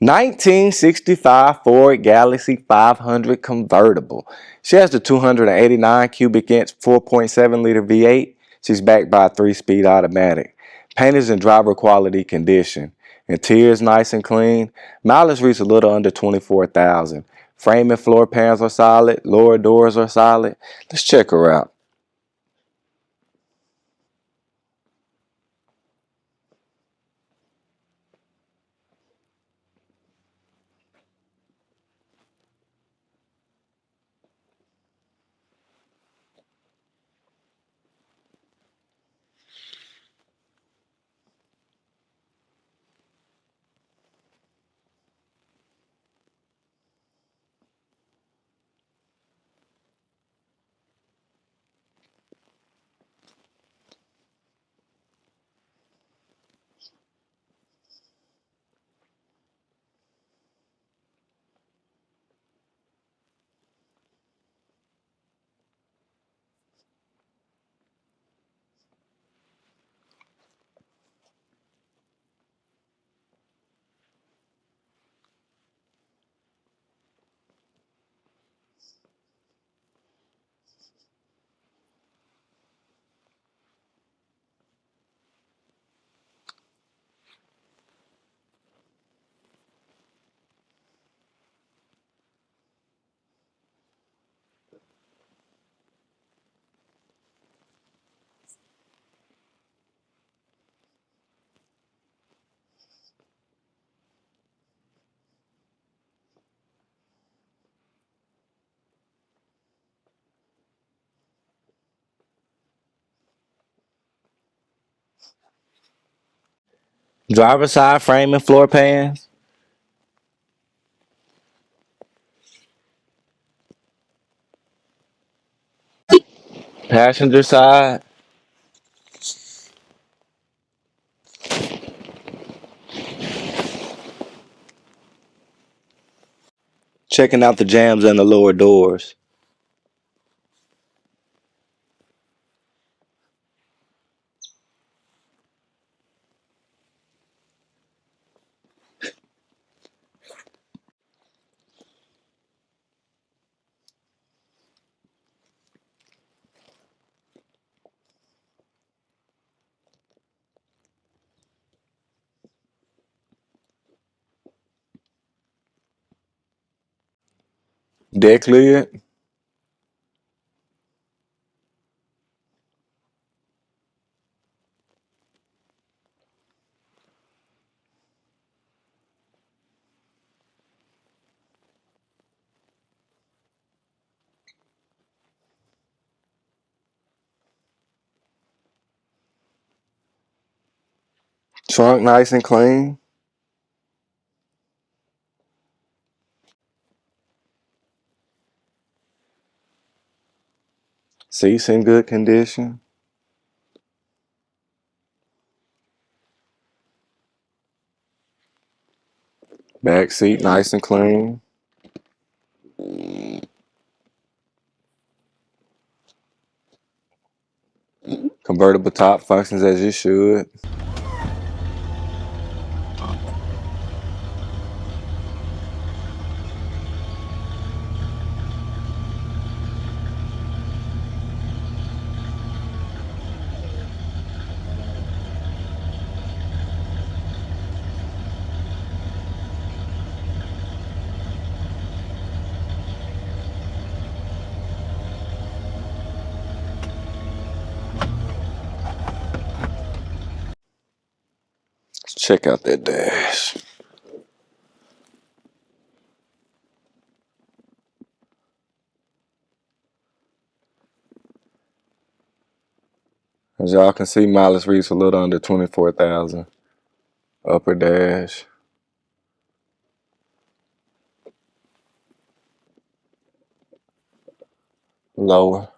1965 Ford Galaxie 500 convertible. She has the 289 cubic inch 4.7 liter V8. She's backed by a 3-speed automatic. Paint is in driver quality condition. Interior is nice and clean. Mileage reached a little under 24,000. Frame and floor pans are solid. Lower doors are solid. Let's check her out. Driver side frame and floor pans. Passenger side. Checking out the jambs and the lower doors. Deck lid. Trunk nice and clean. Seats in good condition. Back seat nice and clean. Convertible top functions as it should. Let's check out that dash. As y'all can see, mileage reads a little under 24,000. Upper dash. Lower.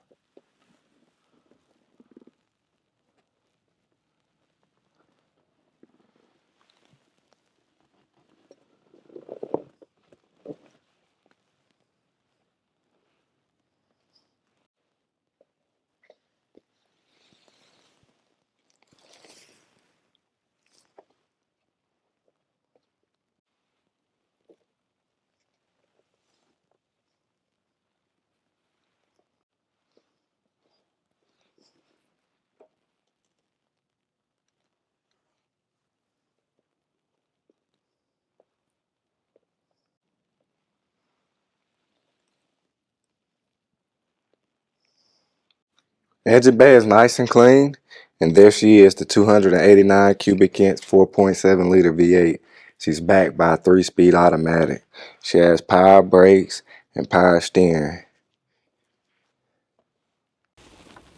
Engine bay is nice and clean. And there she is, the 289 cubic inch 4.7 liter V8. She's backed by a 3-speed automatic. She has power brakes and power steering.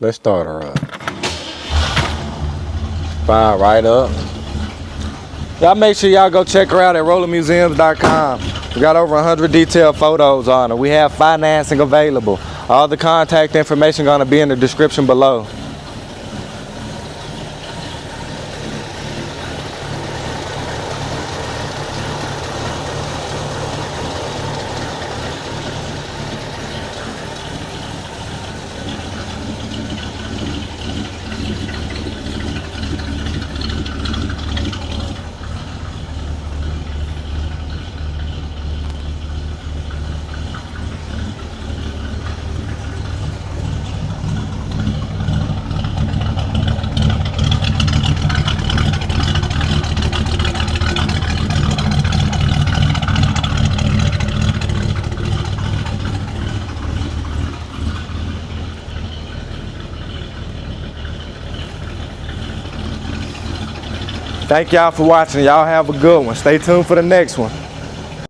Let's start her up. Fire right up. Y'all make sure y'all go check her out at rollermuseums.com. We got over 100 detailed photos on her. We have financing available. All the contact information gonna be in the description below. Thank y'all for watching. Y'all have a good one. Stay tuned for the next one.